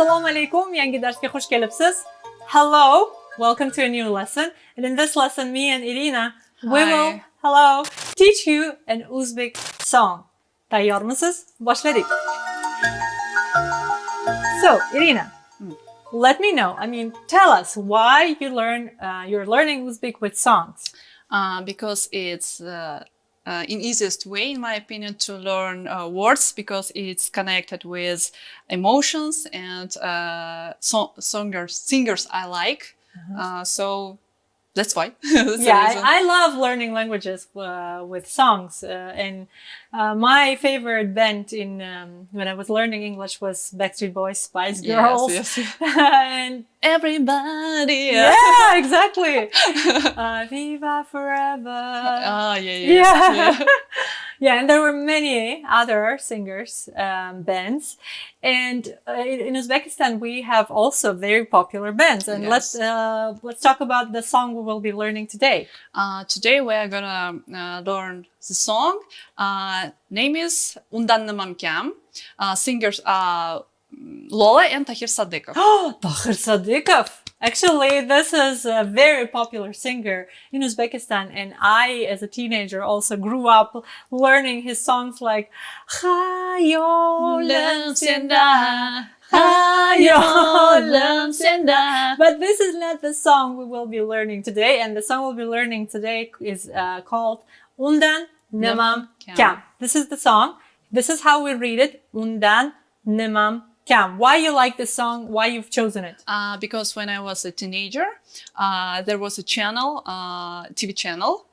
Assalomu alaykum, yangi darsga xush kelibsiz. Hello, welcome to a new lesson. And in this lesson, me and Irina, we will teach you an Uzbek song. Tayyormisiz? Boshladik. So, Irina, let me know. Tell us why you're learning Uzbek with songs. Because it's in easiest way, in my opinion, to learn words, because it's connected with emotions and singers I like. So that's why. That's I love learning languages with songs. And my favorite band when I was learning English was Backstreet Boys, Spice Girls. Yes. And everybody. Yeah, exactly. Viva forever. Yeah. Yeah, and there were many other singers, bands, and in Uzbekistan we have also very popular bands. And let's talk about the song we will be learning today. Today we are gonna learn the song. Name is Undan Nimam Kam. Singers are Lola and Tahir Sadikov. Oh, Tahir Sadikov! Actually, this is a very popular singer in Uzbekistan, and I, as a teenager, also grew up learning his songs like Hayolim Senda, Hayolim Senda. But this is not the song we will be learning today, and the song we'll be learning today is called Undan Nimam Kam. This is the song. This is how we read it. Undan Nimam Kam. Why you like this song? Why you've chosen it? Because when I was a teenager, there was a channel, TV channel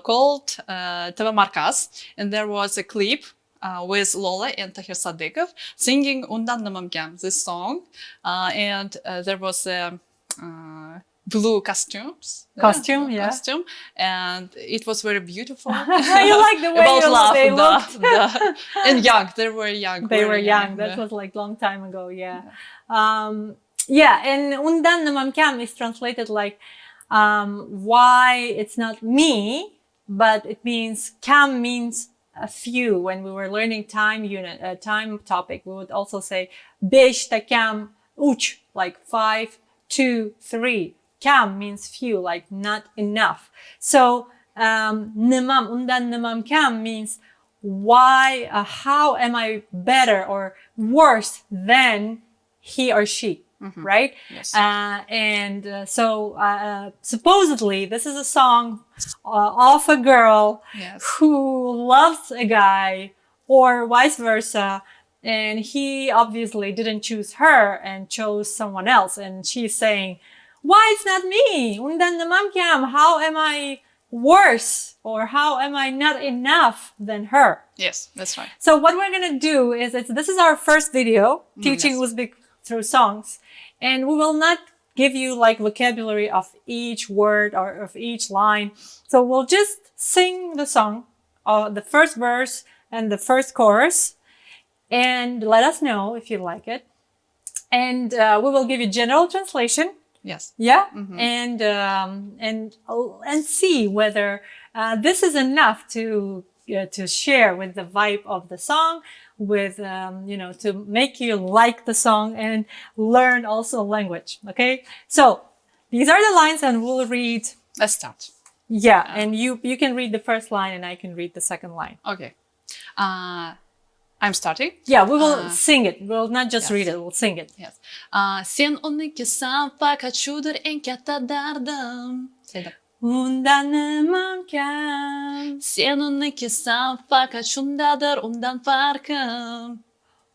called TV Markaz, and there was a clip with Lola and Tahir Sadikov singing Undan Nimam Kam, this song, and there was a blue costume, and it was very beautiful. You like the way they looked. And young, they were young. They were young. That was like long time ago. Yeah. And Undan Nimam Kam is translated like why it's not me, but it means Kam means a few. When we were learning time topic, we would also say besh ta kam uch, like 5, 2, 3. Kam means few, like not enough. So undan nimam kam means why, how am I better or worse than he or she, right? Yes. So supposedly this is a song of a girl who loves a guy, or vice versa, and he obviously didn't choose her and chose someone else, and she's saying, why it's not me? Undan nimam kam? How am I worse, or how am I not enough than her? Yes, that's right. So what we're gonna do is, this is our first video teaching Uzbek through songs, and we will not give you like vocabulary of each word or of each line. So we'll just sing the song, the first verse and the first chorus, and let us know if you like it. And we will give you general translation. Yes. Yeah. And see whether this is enough to share with the vibe of the song, with to make you like the song and learn also language. Okay. So these are the lines, and we'll read. Let's start. Yeah, and you can read the first line, and I can read the second line. Okay. I'm starting. Yeah, we will sing it. We'll not just read it, we'll sing it. Yes. Sen unikisan fakat shudur eng katta dardim. Undan nimam kam. Sen unikisan fakat shundadir undan farqim.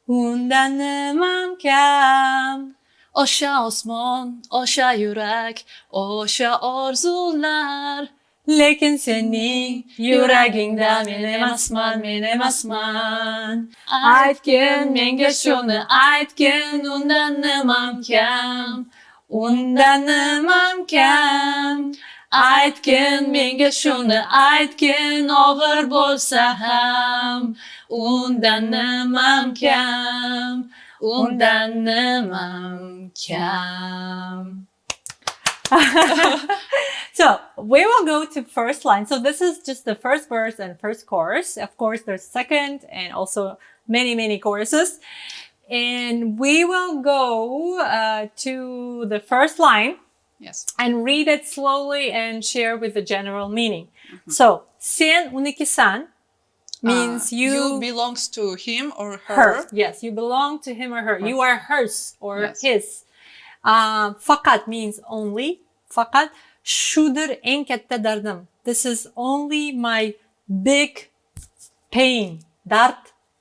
Undan nimam kam. O'sha osmon, o'sha yurak, o'sha orzular. Lekin sening yuragingda men emasman. Aytgin menga shuni, aytgin undan nimam kam. Undan nimam kam. Aytgin menga shuni, aytgin og'ir bo'lsa ham. Undan nimam kam. Undan nimam kam. So we will go to first line. So this is just the first verse and first chorus. Of course, there's second and also many choruses. And we will go to the first line. Yes. And read it slowly and share with the general meaning. So, sen unikisan means you belongs to him or her. Yes, you belong to him or her. You are hers or Yes. his. Fakat means only. Fakat shudur en katta dardim. This is only my big pain. Dard,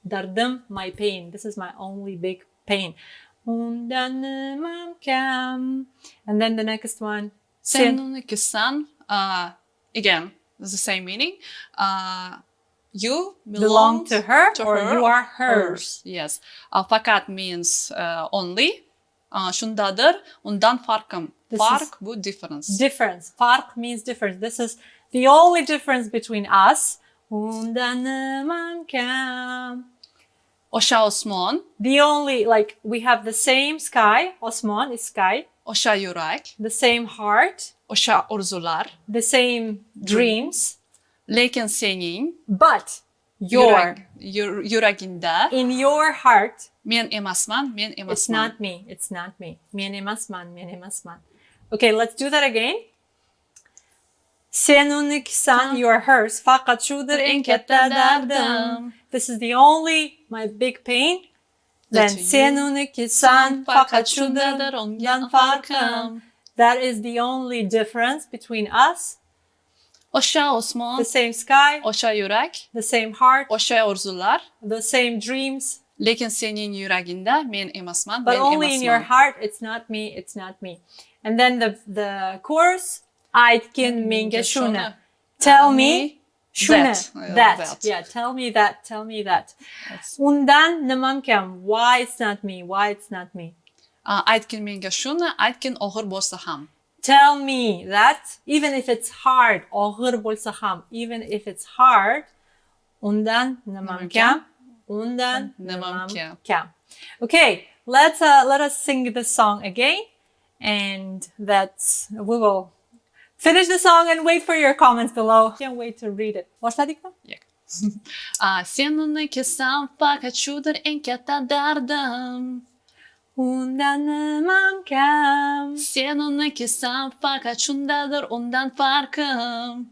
dardim, my pain. This is my only big pain. And then the next one. Sen unikisan. Again, it's the same meaning. You Belong to her to or her you are hers. Yes. Fakat means only. Shundadır. Undan farkım. Fark bu difference. Difference. Fark means difference. This is the only difference between us. Undanımam kam. Oşa Osman. The only, like, we have the same sky. Osman is sky. Oşa yürek. The same heart. Oşa orzular. The same dreams. Lekin senin But your, yüreğinde in your heart, men emasman, men emasman. it's not me. It's not me. Men emasman, men emasman. Okay, let's do that again. Sen unikisan, you are hers. Fakat şudur en katta dardım. This is the only, my big pain. Then sen unikisan, fakat şudur ondan farkım. That is the only difference between us. Oşa Osman. The same sky, Oşa yürek. the same heart, Oşa orzular. the same dreams. Lekin senin yüreğinde men emasman, But men only in your emasman. heart, it's not me, it's not me. And then the chorus, Aytkin minge shuna. Tell me shuna, that. Yeah, tell me that, tell me that. Yes. Undan nimam kam. Why it's not me, why it's not me. Aytkin menga shuni, aytkin og'ir bo'lsa ham. Tell me that, even if it's hard, og'ir bo'lsa ham, even if it's hard, undan nimam kam, undan nimam kam. Okay, let us sing the song again, and we will finish the song and wait for your comments below. Can't wait to read it. Boshladikmi? Sen unikisan, fakat shudir en katta dardim. Undan nimam kam. Sen unikisan, fakat shundadir undan farkım.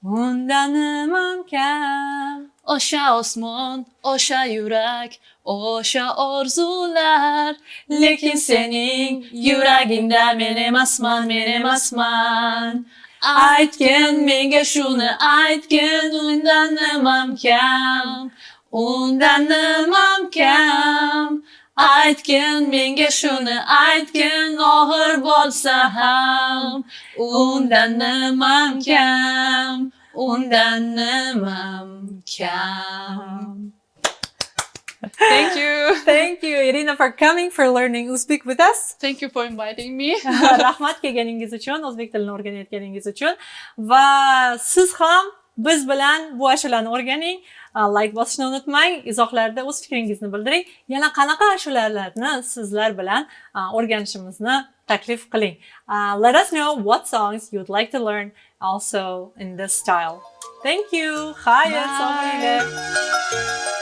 Undan nimam kam. Oşa Osman, oşa yürek, oşa orzular. Lekin senin yüreğinde men emasman, men emasman. Aytgin menga shuni, aytgin undan nimam kam. Undan nimam kam. Aytgin menga shuni, aytgin og'ir bo'lsa ham. Undan nimam kam. Undan nimam kam. Thank you. Thank you, Irina, for coming, for learning Uzbek with us. Thank you for inviting me. Rahmat kelganingiz uchun, o'zbek tilini o'rganayotganingiz uchun. Va siz ham biz bilan bu ashulani o'rganing. Like bosishni unutmang, izohlarda o'z fikringizni bildiring. Yana qanaqa ashulalarni sizlar bilan o'rganishimizni taklif qiling. Let us know what songs you'd like to learn also in this style. Thank you. Hi, Bye.